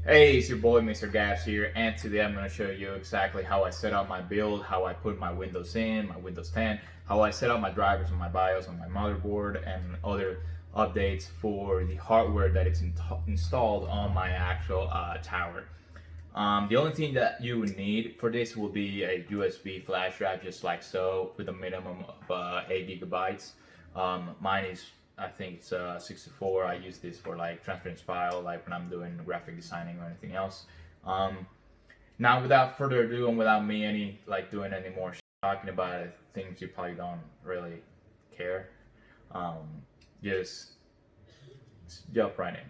Hey, it's your boy Mr. Gaps here, and today I'm going to show you exactly how I set up my build, how I put my Windows in, my Windows 10, how I set up my drivers on my BIOS, on my motherboard, and other updates for the hardware that is installed on my actual tower. The only thing that you would need for this will be a USB flash drive, just like so, with a minimum of 8 gigabytes. Mine is, I think it's 64. I use this for like transference file, like when I'm doing graphic designing or anything else. Now, without further ado, and without me doing any more talking about it, things you probably don't really care, just jump right in.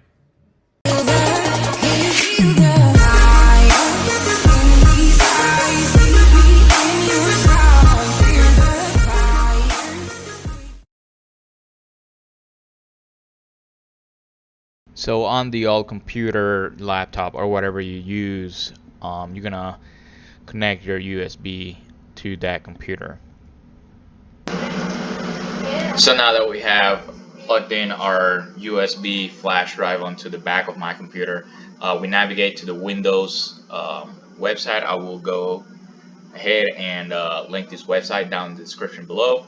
So on the old computer, laptop, or whatever you use, you're gonna connect your USB to that computer. So now that we have plugged in our USB flash drive onto the back of my computer, we navigate to the Windows website. I will go ahead and link this website down in the description below.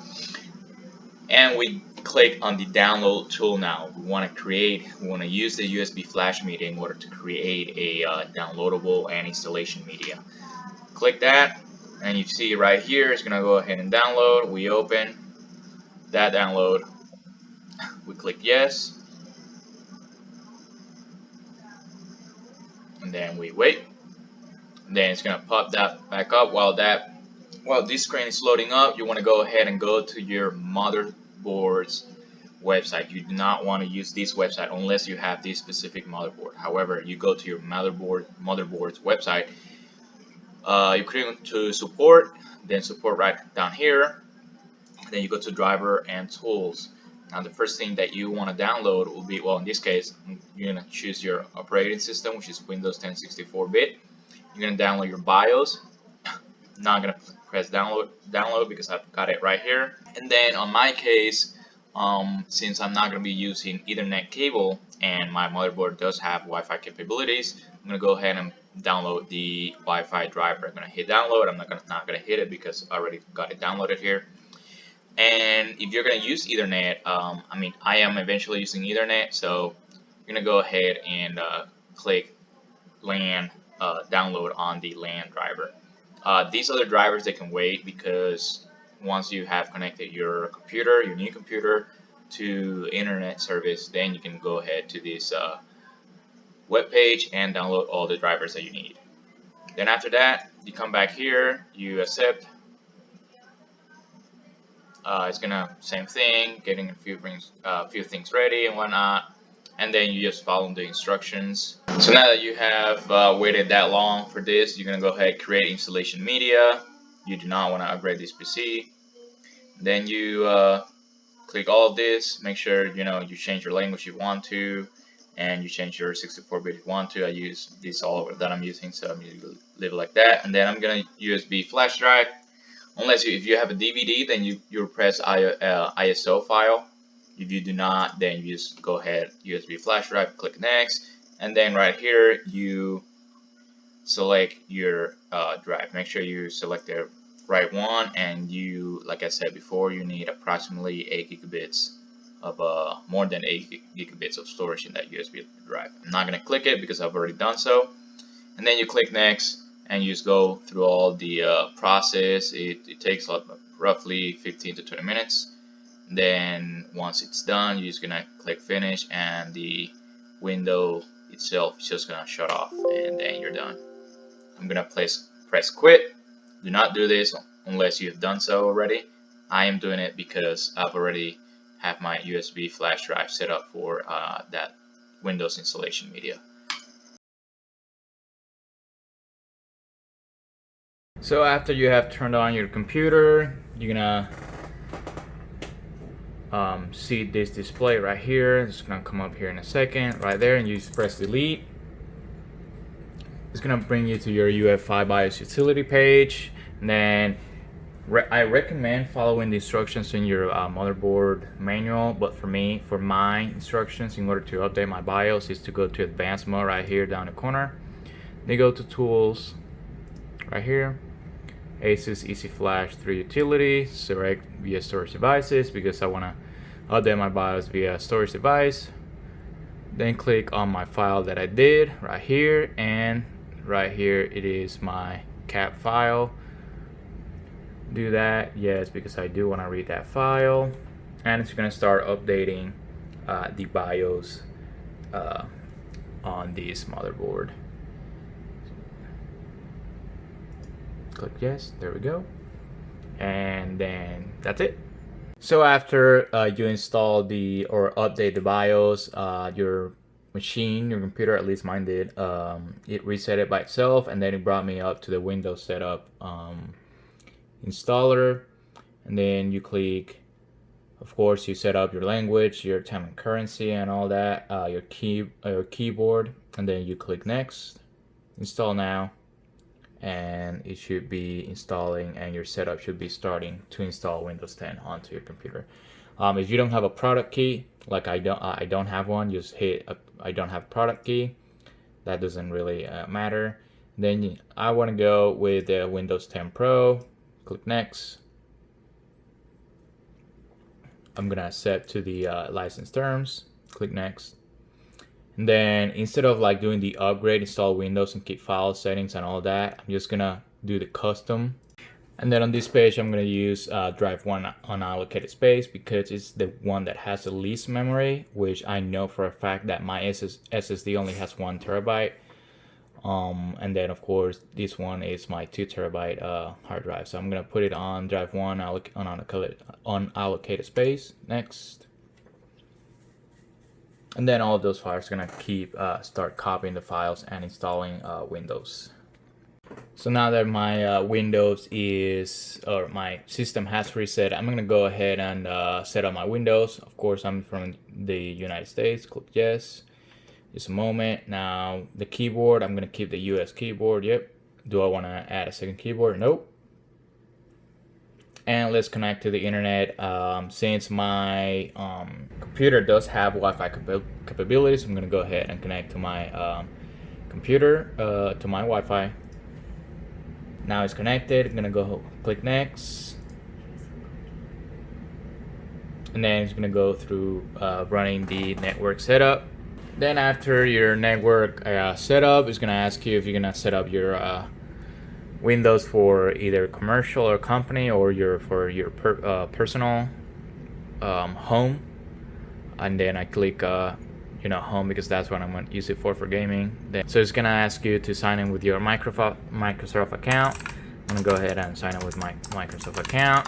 And we click on the download tool now. We want to use the USB flash media in order to create a downloadable and installation media. Click that, and you see right here it's gonna go ahead and download. We open that download. We click yes, and then we wait. And then it's gonna pop that back up. While this screen is loading up, you want to go ahead and go to your motherboard's website. You do not want to use this website unless you have this specific motherboard. However, you go to your motherboard's website. You click to support, then support right down here. Then you go to driver and tools. Now the first thing that you want to download will be, well, in this case, you're going to choose your operating system, which is Windows 10 64-bit. You're going to download your BIOS. Not going to press download because I've got it right here. And then on my case, since I'm not going to be using Ethernet cable and my motherboard does have Wi-Fi capabilities, I'm going to go ahead and download the Wi-Fi driver. I'm going to hit download. I'm not going to hit it because I already got it downloaded here. And if you're going to use Ethernet, I am eventually using Ethernet, so you're going to go ahead and click LAN download on the LAN driver. These other drivers, they can wait because once you have connected your new computer to internet service, then you can go ahead to this web page and download all the drivers that you need. Then after that, you come back here, you accept. It's gonna same thing, getting a few things ready and whatnot, and then you just follow the instructions. So now that you have waited that long for this, you're gonna go ahead and create installation media. You do not want to upgrade this PC. Then you click all of this. Make sure you change your language if you want to, and you change your 64-bit if you want to. I use this all over that I'm using, so I'm going to leave it like that. And then I'm gonna USB flash drive. Unless if you have a DVD, then you press ISO file. If you do not, then you just go ahead USB flash drive, click next, and then right here you select your drive. Make sure you select the right one, and like I said before, you need approximately 8 gigabits of more than 8 gigabits of storage in that USB drive. I'm not going to click it because I've already done so. And then you click next, and you just go through all the process. It takes roughly 15 to 20 minutes. And then once it's done, you're just gonna click finish, and the window itself is just gonna shut off, and then you're done. I'm gonna press quit. Do not do this unless you've done so already. I am doing it because I've already have my USB flash drive set up for that Windows installation media. So after you have turned on your computer, you're gonna see this display right here. It's gonna come up here in a second, right there, and you just press delete. It's gonna bring you to your UEFI BIOS utility page, and then I recommend following the instructions in your motherboard manual, but for my instructions in order to update my BIOS is to go to advanced mode right here down the corner. Then go to tools right here, Asus Easy Flash 3 utility, select via storage devices because I want to update my BIOS via storage device. Then click on my file that I did right here, and right here it is my cap file. Do that, yes, because I do want to read that file, and it's going to start updating the BIOS on this motherboard. Click yes, there we go, and then that's it. So after you install or update the BIOS, your machine, your computer, at least mine did, it reset it by itself, and then it brought me up to the Windows setup installer, and then you click, of course, you set up your language, your time and currency and all that, your keyboard, and then you click next, install now, and it should be installing, and your setup should be starting to install Windows 10 onto your computer. If you don't have a product key, like I don't have one, just hit I don't have product key. That doesn't really matter. Then I want to go with the Windows 10 Pro. Click next. I'm gonna accept to the license terms. Click next. And then instead of like doing the upgrade, install Windows and keep file settings and all that, I'm just gonna do the custom. And then on this page, I'm gonna use drive 1 unallocated space because it's the one that has the least memory, which I know for a fact that my SSD only has 1 terabyte. And then of course this one is my 2 terabyte hard drive, so I'm gonna put it on drive 1 unallocated space. Next, and then all of those files are gonna start copying the files and installing Windows. So now that my Windows or my system has reset, I'm gonna go ahead and set up my Windows. Of course, I'm from the United States. Click yes. Just a moment. Now the keyboard, I'm gonna keep the US keyboard. Yep. Do I want to add a second keyboard? Nope. And let's connect to the internet. Since my computer does have Wi-Fi capabilities, I'm gonna go ahead and connect to my computer to my Wi-Fi. Now it's connected. I'm gonna go click next, and then it's gonna go through running the network setup. Then after your network setup, it's gonna ask you if you're gonna set up your Windows for either commercial or company, or for your personal home. And then I click home because that's what I'm gonna use it for gaming. So it's gonna ask you to sign in with your Microsoft account. I'm gonna go ahead and sign in with my Microsoft account.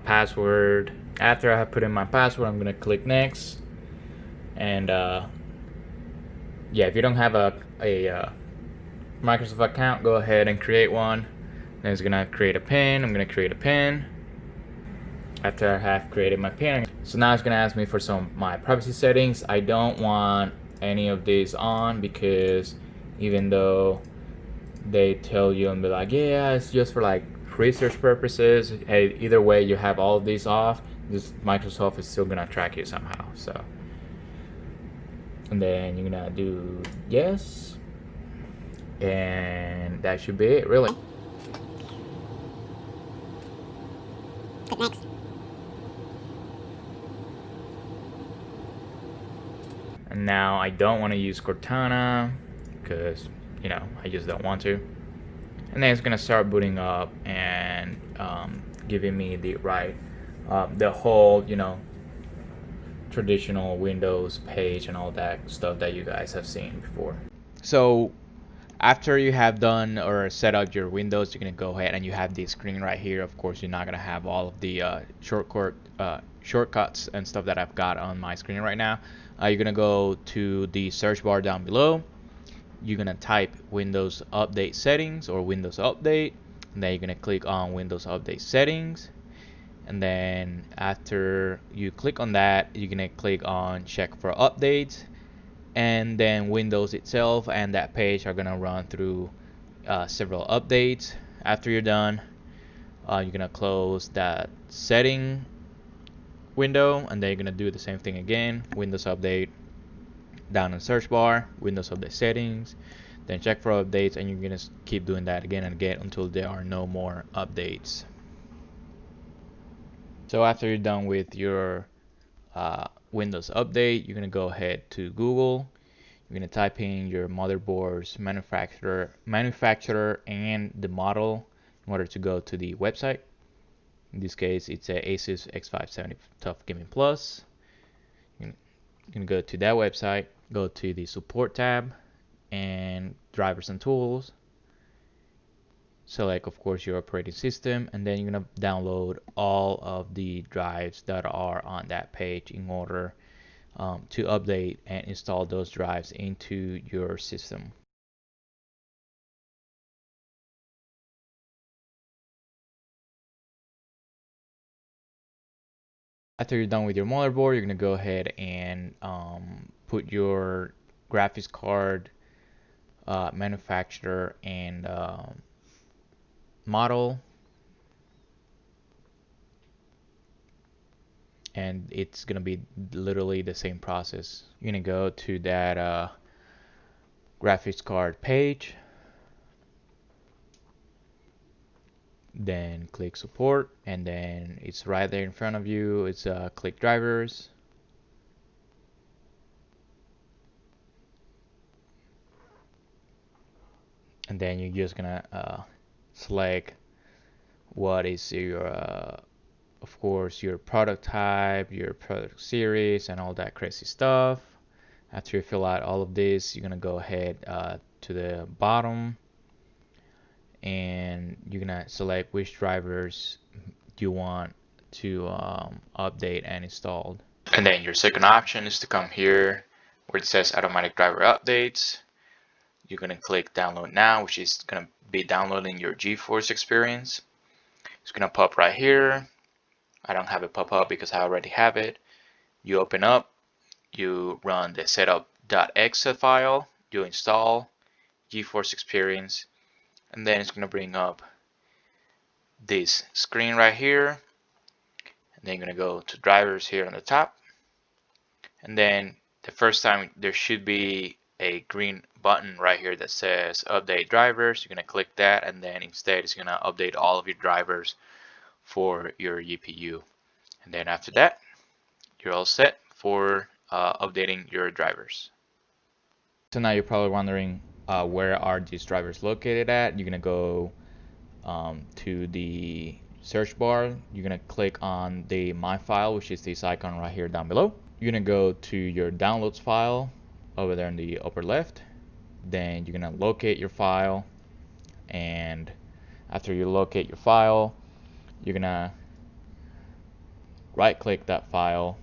Password. After I have put in my password, I'm gonna click next. And yeah, if you don't have a Microsoft account, go ahead and create one. Then it's gonna create a PIN. I'm gonna create a PIN after I have created my PIN. So now it's gonna ask me for some of my privacy settings. I don't want any of these on because even though they tell you and be like, yeah, it's just for like research purposes, hey, either way you have all of these off, this Microsoft is still gonna track you somehow. So, and then you're gonna do yes, and that should be it, really. Click next. And now I don't want to use Cortana because I just don't want to. And then it's gonna start booting up and giving me the whole traditional Windows page and all that stuff that you guys have seen before. So after you have done or set up your Windows, you're gonna go ahead and you have this screen right here. Of course, you're not gonna have all of the shortcuts and stuff that I've got on my screen right now. You're gonna go to the search bar down below. You're gonna type Windows Update Settings or Windows Update, and then you're gonna click on Windows Update Settings. And then after you click on that, you're gonna click on Check for Updates, and then Windows itself and that page are gonna run through several updates. After you're done, you're gonna close that setting window, and then you're gonna do the same thing again. Windows Update, down in search bar, Windows Update settings, then check for updates, and you're gonna keep doing that again and again until there are no more updates. So after you're done with your Windows Update, you're gonna go ahead to Google. You're gonna type in your motherboard's manufacturer and the model in order to go to the website. In this case, it's a Asus X570 Tough Gaming Plus. You're gonna go to that website, go to the support tab and drivers and tools. Select, of course, your operating system, and then you're gonna download all of the drives that are on that page in order to update and install those drives into your system. After you're done with your motherboard, you're gonna go ahead and put your graphics card manufacturer and model, and it's gonna be literally the same process. You're gonna go to that graphics card page, then click support, and then it's right there in front of you. It's click drivers, and then you're just gonna select what is your of course your product type, your product series, and all that crazy stuff. After you fill out all of this, you're gonna go ahead to the bottom, and you're gonna select which drivers you want to update and installed. And then your second option is to come here where it says automatic driver updates. You're gonna click download now, which is gonna be downloading your GeForce experience. It's gonna pop right here. I don't have it pop up because I already have it. You open up, you run the setup.exe file, you install GeForce experience, and then it's gonna bring up this screen right here. And then you're gonna go to drivers here on the top, and then the first time there should be a green button right here that says update drivers. You're gonna click that, and then instead it's gonna update all of your drivers for your GPU. And then after that, you're all set for updating your drivers. So now you're probably wondering where are these drivers located at. You're gonna go to the search bar. You're gonna click on the My File, which is this icon right here down below. You're gonna go to your downloads file over there in the upper left. Then you're gonna locate your file, and after you locate your file, you're gonna right click that file,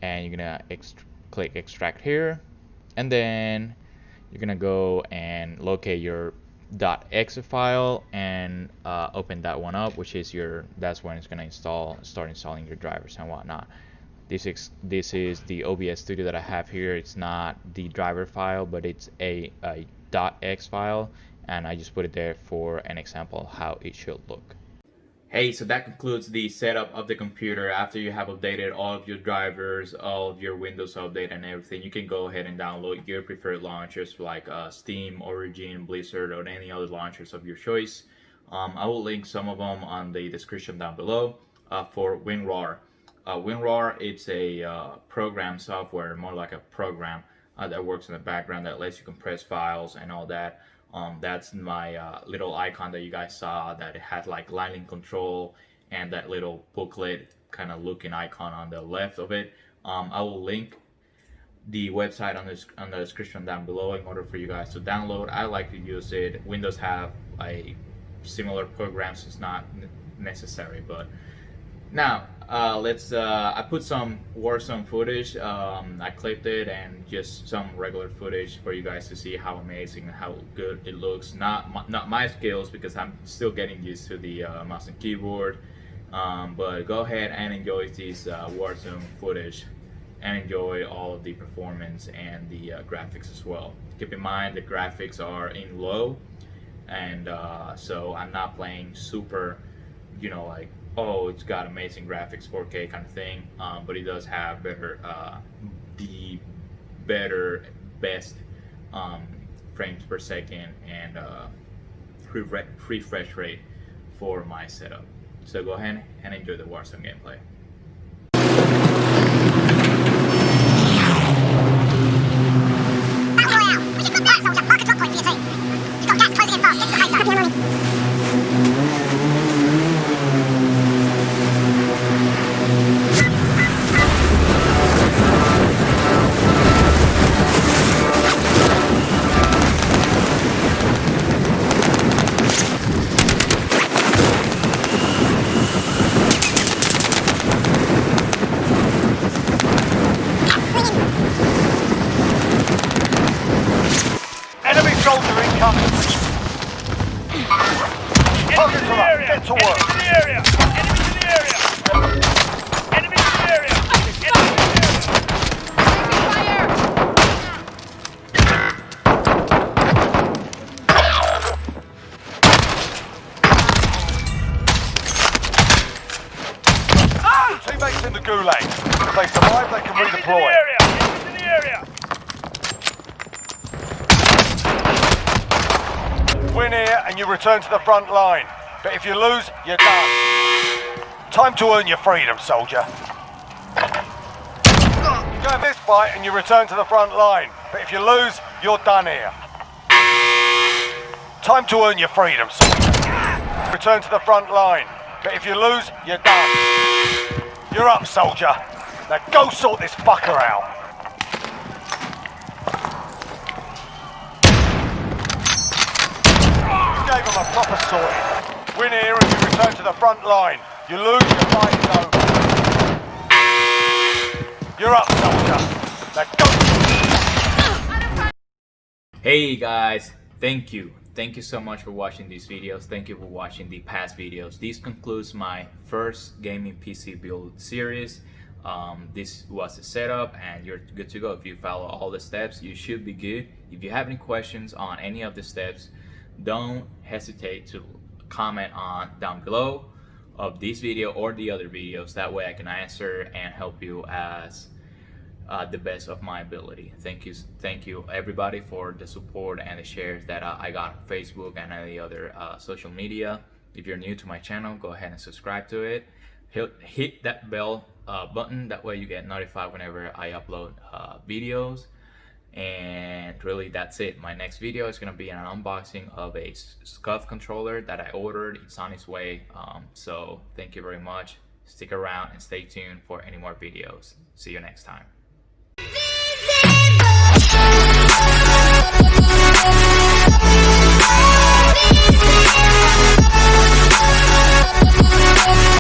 and you're gonna click extract here, and then you're gonna go and locate your .exe file and open that one up, which is that's when it's gonna start installing your drivers and whatnot. This is the OBS Studio that I have here. It's not the driver file, but it's a .exe file, and I just put it there for an example how it should look. Hey, so that concludes the setup of the computer. After you have updated all of your drivers, all of your Windows Update and everything, you can go ahead and download your preferred launchers like Steam, Origin, Blizzard, or any other launchers of your choice. I will link some of them on the description down below. For WinRAR. WinRAR, it's a program software, more like a program that works in the background that lets you compress files and all that. That's my little icon that you guys saw that it had like line control and that little booklet kind of looking icon on the left of it. I will link the website on the description down below in order for you guys to download. I like to use it. Windows have a similar programs. It's not necessary, but now let's I put some Warzone footage. I clipped it and just some regular footage for you guys to see how amazing and how good it looks. Not my skills, because I'm still getting used to the mouse and keyboard, but go ahead and enjoy this Warzone footage and enjoy all of the performance and the graphics as well. Keep in mind the graphics are in low, and so I'm not playing super you know, like, oh, it's got amazing graphics, 4K kind of thing, but it does have better, the better, best frames per second and refresh rate for my setup. So go ahead and enjoy the Warzone gameplay. Enemy soldier incoming. Targets are up. Get to work. Enemies in the area! Enemies in the area! Enemies in the area! Enemies in the area! Teammates in the gulag. If they survive, they can Enemies in the redeploy. area! Enemies in the area! Win here and you return to the front line. But if you lose, you're done. Time to earn your freedom, soldier. You go in this fight and you return to the front line. But if you lose, you're done here. Time to earn your freedom, soldier. Return to the front line. But if you lose, you're done. You're up, soldier. Now go sort this fucker out. Gave him a proper sorting. Win here and you return to the front line. You lose, your fight is over. You're up, soldier. Now go. Hey guys, thank you so much for watching these videos. Thank you for watching the past videos. This concludes my first gaming PC build series. This was the setup and you're good to go. If you follow all the steps, you should be good. If you have any questions on any of the steps, don't hesitate to comment on down below of this video or the other videos. That way I can answer and help you as the best of my ability. Thank you everybody for the support and the shares that I got on Facebook and any other social media. If you're new to my channel, go ahead and subscribe to it. Hit that bell button, that way you get notified whenever I upload videos. And really that's it. My next video is going to be an unboxing of a SCUF controller that I ordered. It's on its way. So thank you very much. Stick around and stay tuned for any more videos. See you next time.